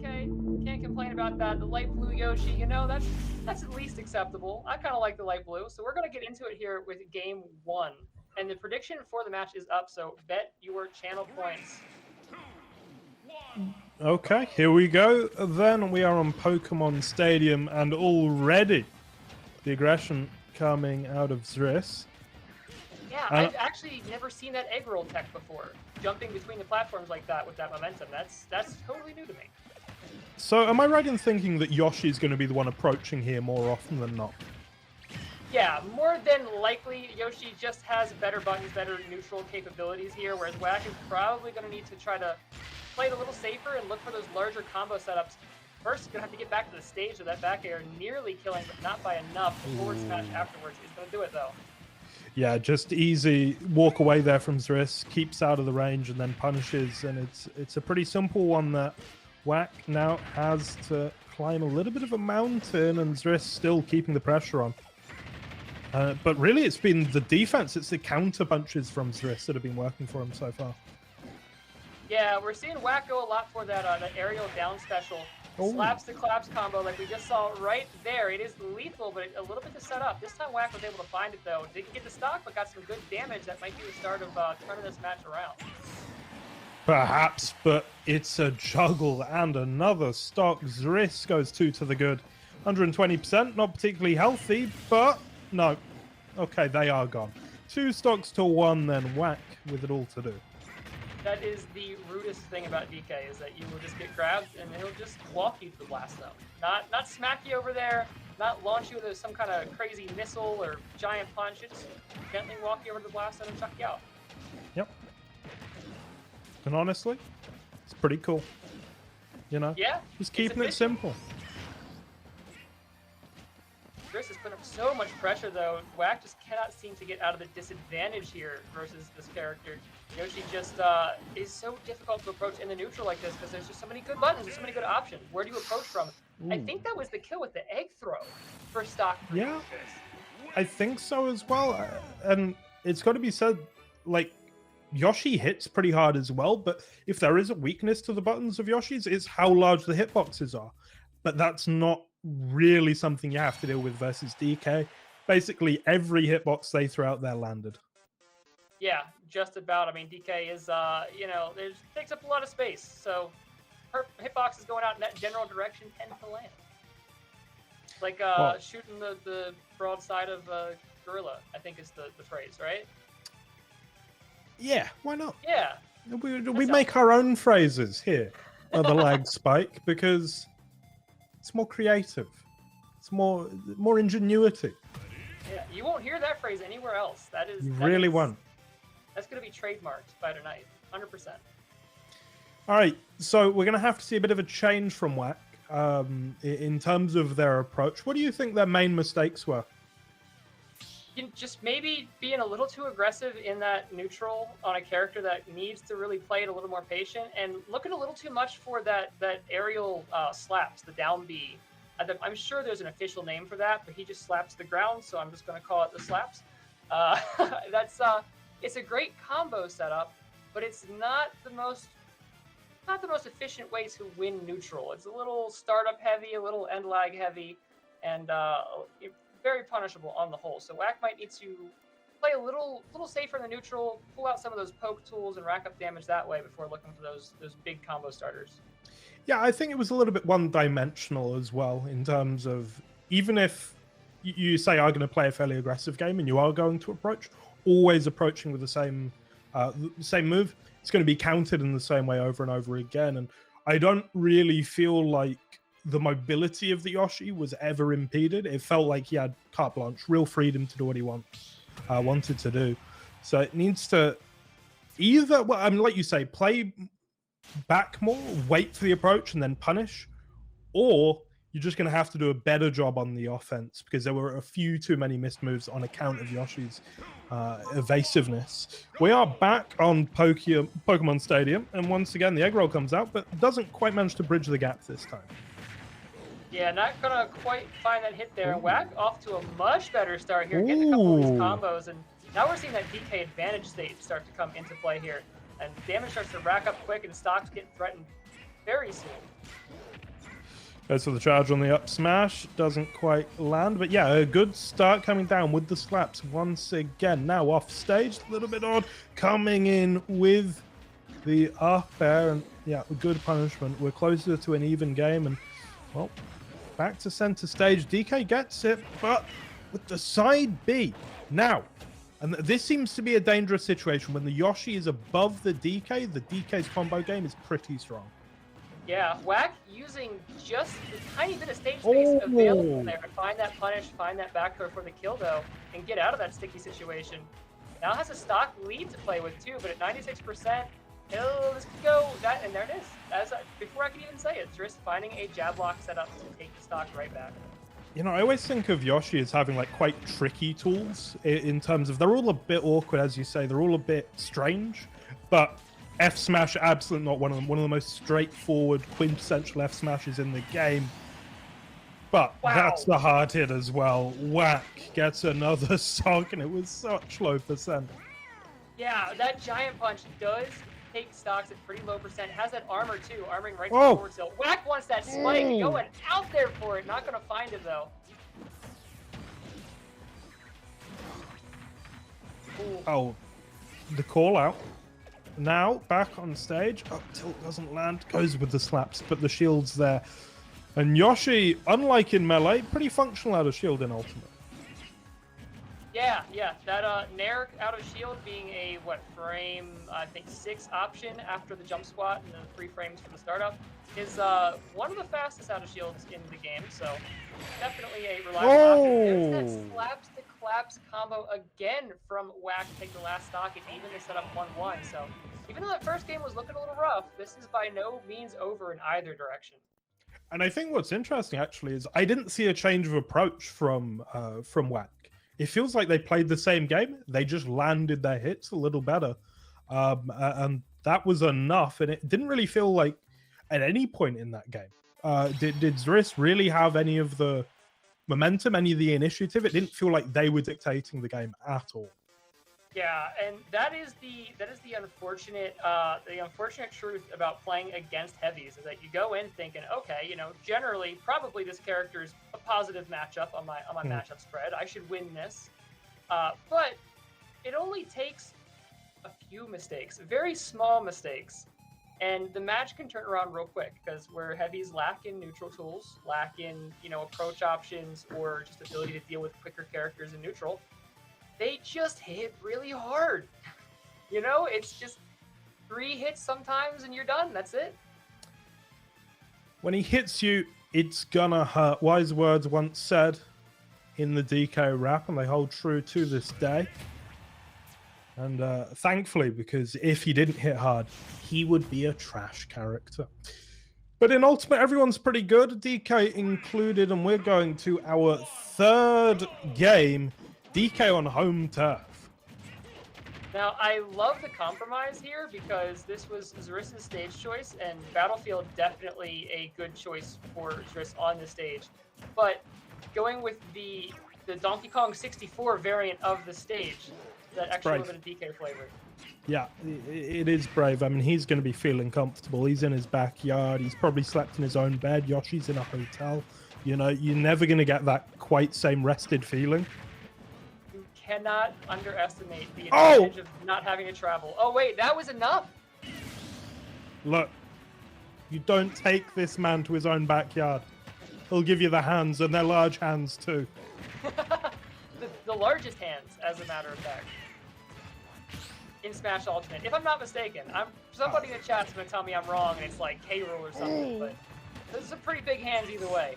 okay. Can't complain about that. The light blue Yoshi, you know, that's at least acceptable. I kind of like the light blue. So we're going to get into it here with game 1. And the prediction for the match is up, so bet your channel points. Okay, here we go. Then we are on Pokemon Stadium, and already the aggression coming out of Zris. Yeah, I've actually never seen that egg roll tech before. Jumping between the platforms like that with that momentum. That's totally new to me. So am I right in thinking that Yoshi is going to be the one approaching here more often than not? Yeah, more than likely, Yoshi just has better buttons, better neutral capabilities here, whereas Wack is probably going to need to try to play it a little safer and look for those larger combo setups. First, you're going to have to get back to the stage of that back air, nearly killing, but not by enough. The forward smash afterwards is going to do it, though. Yeah, just easy walk away there from Zris, keeps out of the range and then punishes, and it's a pretty simple one that Wack now has to climb a little bit of a mountain, and Zris still keeping the pressure on. But really, it's been the defense, it's the counter punches from Zris that have been working for him so far. Yeah, we're seeing Wack go a lot for that aerial down special. Slaps to claps combo like we just saw right there. It is lethal, but a little bit to set up. This time Wack was able to find it, though. Didn't get the stock, but got some good damage. That might be the start of turning this match around. Perhaps, but it's a juggle and another stock. Zris goes 2 to the good. 120%, not particularly healthy, but no. Okay, they are gone. 2 stocks to 1, then Wack with it all to do. That is the rudest thing about DK, is that you will just get grabbed and he'll just walk you to the blast zone. Not smack you over there, not launch you with some kind of crazy missile or giant punch. He'll just gently walk you over to the blast zone and chuck you out. Yep. And honestly, it's pretty cool. You know? Yeah. Just keeping it simple. Zris is putting up so much pressure, though. Wack just cannot seem to get out of the disadvantage here versus this character. Yoshi just is so difficult to approach in the neutral like this because there's just so many good buttons, there's so many good options. Where do you approach from? I think that was the kill with the egg throw for stock. Yeah, I think so as well. And it's got to be said, like, Yoshi hits pretty hard as well, but if there is a weakness to the buttons of Yoshi's, it's how large the hitboxes are. But that's not really something you have to deal with versus DK. Basically, every hitbox they threw out there landed. Yeah, just about. I mean, DK is, you know, it takes up a lot of space. So her hitboxes going out in that general direction tend to land. It's like shooting the broadside of Gorilla, I think is the phrase, right? Yeah, why not? Yeah. We make our own phrases here at the Lagspike because it's more creative. It's more ingenuity. Yeah, you won't hear that phrase anywhere else. That really won't. That's going to be trademarked by tonight, 100%. All right, so we're going to have to see a bit of a change from Wack in terms of their approach. What do you think their main mistakes were? Just maybe being a little too aggressive in that neutral on a character that needs to really play it a little more patient, and looking a little too much for that aerial slaps, the down B. I'm sure there's an official name for that, but he just slaps the ground, so I'm just going to call it the slaps. It's a great combo setup, but it's not the most efficient way to win neutral. It's a little startup heavy, a little end lag heavy, and very punishable on the whole. So Wack might need to play a little safer in the neutral, pull out some of those poke tools and rack up damage that way before looking for those big combo starters. Yeah, I think it was a little bit one-dimensional as well in terms of, even if you say are going to play a fairly aggressive game and you are going to approach, always approaching with the same move, it's going to be countered in the same way over and over again. And I don't really feel like the mobility of the Yoshi was ever impeded. It felt like he had carte blanche, real freedom to do what he wanted to do. So it needs to either, well, I mean, like you say, play back more, wait for the approach, and then punish, or you're just going to have to do a better job on the offense because there were a few too many missed moves on account of Yoshi's evasiveness. We are back on Pokemon Stadium, and once again, the egg roll comes out, but doesn't quite manage to bridge the gap this time. Yeah, not going to quite find that hit there. Wack off to a much better start here, getting a couple of these combos, and now we're seeing that DK advantage state start to come into play here. And damage starts to rack up quick, and stocks get threatened very soon. Goes for the charge on the up smash. Doesn't quite land. But yeah, a good start coming down with the slaps once again. Now off stage. A little bit odd. Coming in with the up air. And yeah, good punishment. We're closer to an even game. And well, back to center stage. DK gets it. But with the side B. Now, and this seems to be a dangerous situation. When the Yoshi is above the DK's combo game is pretty strong. Yeah, Wack using just the tiny bit of stage space available there to find that punish, find that back throw for the kill though, and get out of that sticky situation. Now has a stock lead to play with too, but at 96%, this could go, and there it is. Before I can even say it, Zris finding a jab lock setup to take the stock right back. You know, I always think of Yoshi as having like quite tricky tools in terms of they're all a bit awkward, as you say, they're all a bit strange, but F smash, absolutely not one of them. One of the most straightforward, quintessential F smashes in the game. But that's the hard hit as well. Wack gets another sock, and it was such low percent. Yeah, that giant punch does take stocks at pretty low percent. Has that armor too, armoring right to the forward tilt. Wack wants that spike, going out there for it. Not going to find it though. Ooh. Oh, the call out. Now, back on stage, up tilt doesn't land, goes with the slaps, but the shield's there. And Yoshi, unlike in Melee, pretty functional out of shield in Ultimate. Yeah, that Nair out of shield being a, frame, I think 6 option after the jump squat and the 3 frames from the startup is one of the fastest out of shields in the game, so definitely a reliable option. There's that slaps to claps combo again from Wack to take the last stock and even to set up 1-1. So even though that first game was looking a little rough, this is by no means over in either direction. And I think what's interesting actually is I didn't see a change of approach from Wack. It feels like they played the same game. They just landed their hits a little better. And that was enough. And it didn't really feel like at any point in that game, did Zris really have any of the momentum, any of the initiative? It didn't feel like they were dictating the game at all. Yeah, and that is the unfortunate truth about playing against heavies is that you go in thinking, okay, generally probably this character's a positive matchup on my matchup spread. I should win this, but it only takes a few mistakes, very small mistakes, and the match can turn around real quick because where heavies lack in neutral tools, lack in approach options, or just ability to deal with quicker characters in neutral. They just hit really hard. It's just 3 hits sometimes and you're done. That's it. When he hits you, it's gonna hurt. Wise words once said in the DK rap, and they hold true to this day. And thankfully, because if he didn't hit hard, he would be a trash character. But in Ultimate, everyone's pretty good, DK included, and we're going to our 3rd game. DK on home turf. Now, I love the compromise here because this was Zris' stage choice, and Battlefield definitely a good choice for Zris on this stage. But going with the Donkey Kong 64 variant of the stage, that extra little bit of DK flavor. Yeah, it is brave. I mean, he's going to be feeling comfortable. He's in his backyard. He's probably slept in his own bed. Yoshi's in a hotel. You're never going to get that quite same rested feeling. Cannot underestimate the advantage of not having to travel. Oh wait, that was enough. Look, you don't take this man to his own backyard. He'll give you the hands, and they're large hands too. the largest hands, as a matter of fact, in Smash Ultimate. If I'm not mistaken, somebody in the chat's gonna tell me I'm wrong, and it's like K-Rool or something. But those are some pretty big hands either way.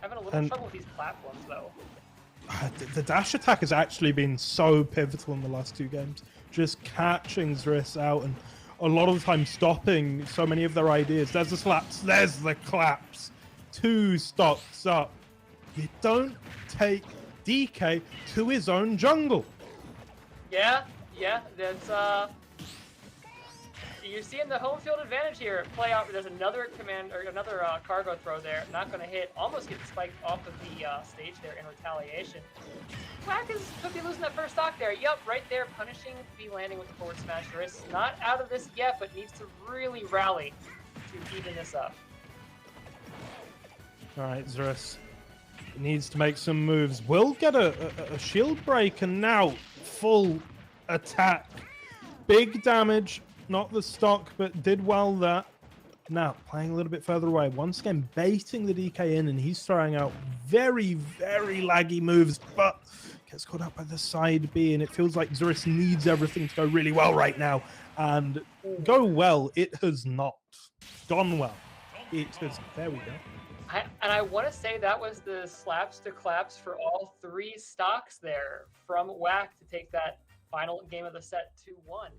Having a little trouble with these platforms, though. The dash attack has actually been so pivotal in the last 2 games. Just catching Zris out and a lot of the time stopping so many of their ideas. There's the slaps, there's the claps. 2 stocks up. You don't take DK to his own jungle. Yeah, that's You're seeing the home field advantage here play out. There's another cargo throw there. Not going to hit. Almost gets spiked off of the stage there in retaliation. Wack could be losing that first stock there. Yup, right there, punishing the landing with the forward smash. Zris not out of this yet, but needs to really rally to even this up. All right, Zris needs to make some moves. Will get a shield break, and now full attack. Big damage, not the stock, but did well there. Now, playing a little bit further away. Once again, baiting the DK in, and he's throwing out very, very laggy moves, but gets caught up by the side B, and it feels like Zris needs everything to go really well right now. And go well, it has not gone well. It has, there we go. I want to say that was the slaps to claps for all three stocks there from Wack to take that final game of the set 2-1.